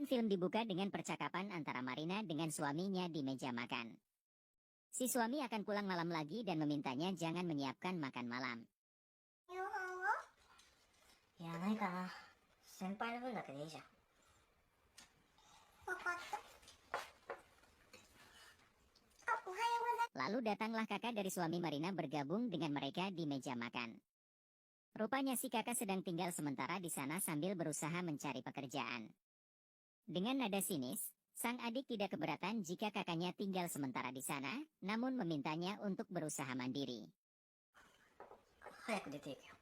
Film dibuka dengan percakapan antara Marina dengan suaminya di meja makan. Si suami akan pulang malam lagi dan memintanya jangan menyiapkan makan malam. 夕飯はいや、ないかな。先輩の分だけでいいじゃん。わかった。あ、おはようございます。 Lalu datanglah kakak dari suami Marina bergabung dengan mereka di meja makan. Rupanya si kakak sedang tinggal sementara di sana sambil berusaha mencari pekerjaan. Dengan nada sinis, sang adik tidak keberatan jika kakaknya tinggal sementara di sana, namun memintanya untuk berusaha mandiri. 早く出ていけよ。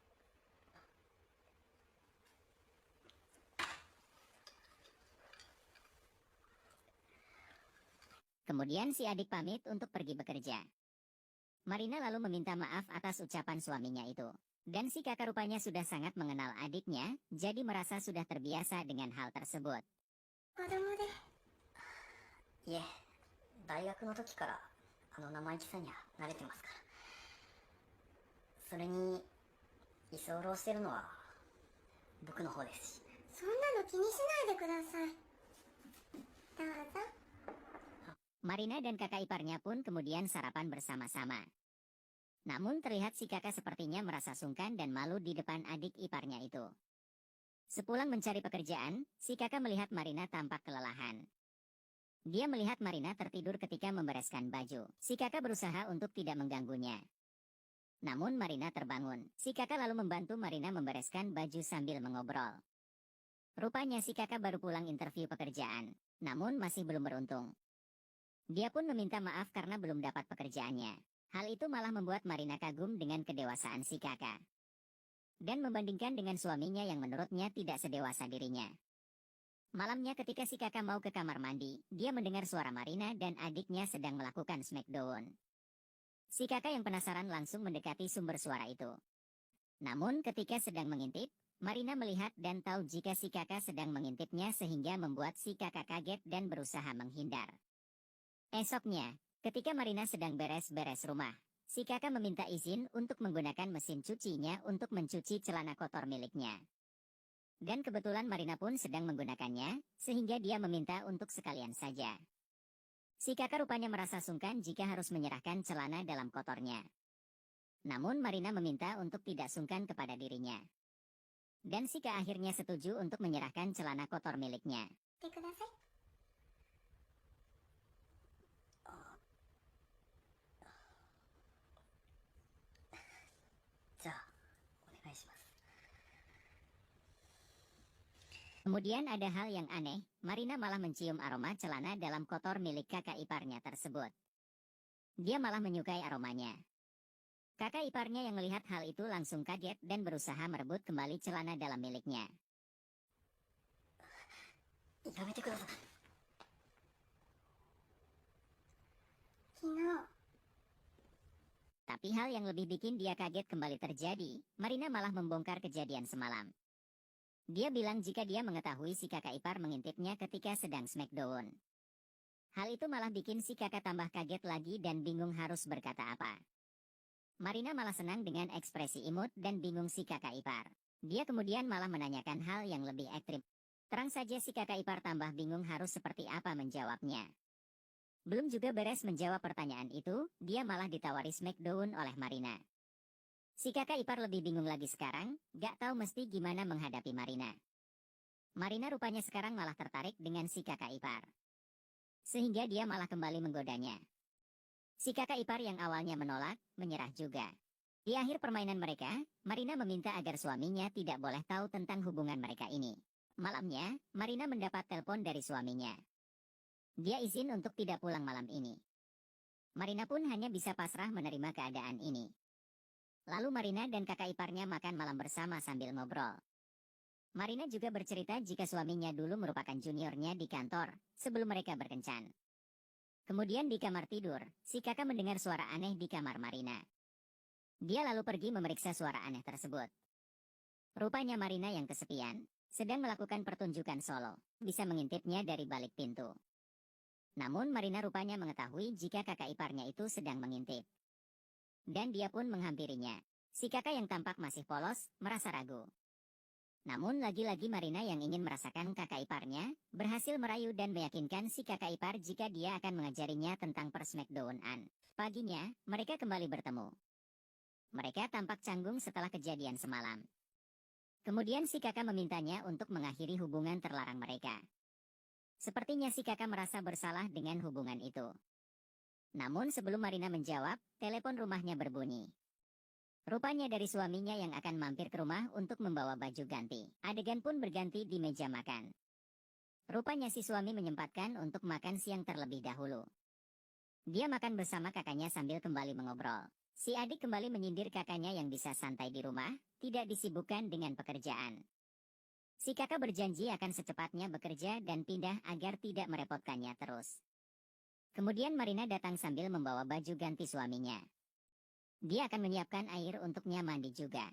Kemudian si adik pamit untuk pergi bekerja. Marina lalu meminta maaf atas ucapan suaminya itu. Dan si kakak rupanya sudah sangat mengenal adiknya, jadi merasa sudah terbiasa dengan hal tersebut. 子供で。いえ、大学の時から生意気さには慣れてますから。それに、居候してるのは僕の方ですし。そんなの気にしないでください。どうぞ。 Marina dan kakak iparnya pun kemudian sarapan bersama-sama. Namun terlihat si kakak sepertinya merasa sungkan dan malu di depan adik iparnya itu. Sepulang mencari pekerjaan, si kakak melihat Marina tampak kelelahan. Dia melihat Marina tertidur ketika membereskan baju. Si kakak berusaha untuk tidak mengganggunya. Namun Marina terbangun. Si kakak lalu membantu Marina membereskan baju sambil mengobrol. Rupanya si kakak baru pulang interview pekerjaan, namun masih belum beruntung. Dia pun meminta maaf karena belum dapat pekerjaannya. Hal itu malah membuat Marina kagum dengan kedewasaan si kakak. Dan membandingkan dengan suaminya yang menurutnya tidak sedewasa dirinya. Malamnya ketika si kakak mau ke kamar mandi, dia mendengar suara Marina dan adiknya sedang melakukan smackdown. Si kakak yang penasaran langsung mendekati sumber suara itu. Namun ketika sedang mengintip, Marina melihat dan tahu jika si kakak sedang mengintipnya sehingga membuat si kakak kaget dan berusaha menghindar. Esoknya, ketika Marina sedang beres-beres rumah, si kakak meminta izin untuk menggunakan mesin cucinya untuk mencuci celana kotor miliknya. Dan kebetulan Marina pun sedang menggunakannya, sehingga dia meminta untuk sekalian saja. Si kakak rupanya merasa sungkan jika harus menyerahkan celana dalam kotornya. Namun Marina meminta untuk tidak sungkan kepada dirinya. Dan si kakak akhirnya setuju untuk menyerahkan celana kotor miliknya. てください。じゃあ、お願いします。 Kemudian ada hal yang aneh, Marina malah mencium aroma celana dalam kotor milik kakak iparnya tersebut. Dia malah menyukai aromanya. Kakak iparnya yang melihat hal itu langsung kaget dan berusaha merebut kembali celana dalam miliknya. やめてください。昨日、 Tapi hal yang lebih bikin dia kaget kembali terjadi, Marina malah membongkar kejadian semalam. Dia bilang jika dia mengetahui si kakak ipar mengintipnya ketika sedang smackdown. Hal itu malah bikin si kakak tambah kaget lagi dan bingung harus berkata apa. Marina malah senang dengan ekspresi imut dan bingung si kakak ipar. Dia kemudian malah menanyakan hal yang lebih ekstrim. Terang saja si kakak ipar tambah bingung harus seperti apa menjawabnya. Belum juga beres menjawab pertanyaan itu, dia malah ditawari smackdown oleh Marina. Si kakak ipar lebih bingung lagi sekarang, gak tahu mesti gimana menghadapi Marina. Marina rupanya sekarang malah tertarik dengan si kakak ipar. Sehingga dia malah kembali menggodanya. Si kakak ipar yang awalnya menolak, menyerah juga. Di akhir permainan mereka, Marina meminta agar suaminya tidak boleh tahu tentang hubungan mereka ini. Malamnya, Marina mendapat telepon dari suaminya. Dia izin untuk tidak pulang malam ini. Marina pun hanya bisa pasrah menerima keadaan ini. Lalu Marina dan kakak iparnya makan malam bersama sambil ngobrol. Marina juga bercerita jika suaminya dulu merupakan juniornya di kantor, sebelum mereka berkencan. Kemudian di kamar tidur, si kakak mendengar suara aneh di kamar Marina. Dia lalu pergi memeriksa suara aneh tersebut. Rupanya Marina yang kesepian, sedang melakukan pertunjukan solo, bisa mengintipnya dari balik pintu. Namun Marina rupanya mengetahui jika kakak iparnya itu sedang mengintip. Dan dia pun menghampirinya. Si kakak yang tampak masih polos, merasa ragu. Namun lagi-lagi Marina yang ingin merasakan kakak iparnya, berhasil merayu dan meyakinkan si kakak ipar jika dia akan mengajarinya tentang per-Smackdown-an. Paginya, mereka kembali bertemu. Mereka tampak canggung setelah kejadian semalam. Kemudian si kakak memintanya untuk mengakhiri hubungan terlarang mereka. Sepertinya si kakak merasa bersalah dengan hubungan itu. Namun sebelum Marina menjawab, telepon rumahnya berbunyi. Rupanya dari suaminya yang akan mampir ke rumah untuk membawa baju ganti. Adegan pun berganti di meja makan. Rupanya si suami menyempatkan untuk makan siang terlebih dahulu. Dia makan bersama kakaknya sambil kembali mengobrol. Si adik kembali menyindir kakaknya yang bisa santai di rumah, tidak disibukkan dengan pekerjaan. Si kakak berjanji akan secepatnya bekerja dan pindah agar tidak merepotkannya terus. Kemudian Marina datang sambil membawa baju ganti suaminya. Dia akan menyiapkan air untuknya mandi juga.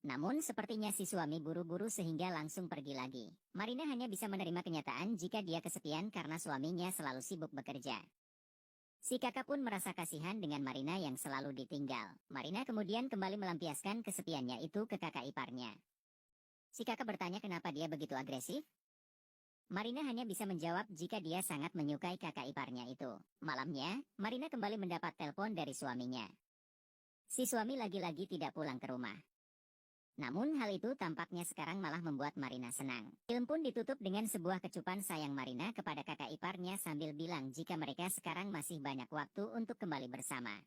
Namun sepertinya si suami buru-buru sehingga langsung pergi lagi. Marina hanya bisa menerima kenyataan jika dia kesepian karena suaminya selalu sibuk bekerja. Si kakak pun merasa kasihan dengan Marina yang selalu ditinggal. Marina kemudian kembali melampiaskan kesepiannya itu ke kakak iparnya. Si kakak bertanya kenapa dia begitu agresif. Marina hanya bisa menjawab jika dia sangat menyukai kakak iparnya itu. Malamnya, Marina kembali mendapat telepon dari suaminya. Si suami lagi-lagi tidak pulang ke rumah. Namun hal itu tampaknya sekarang malah membuat Marina senang. Film pun ditutup dengan sebuah kecupan sayang Marina kepada kakak iparnya sambil bilang jika mereka sekarang masih banyak waktu untuk kembali bersama.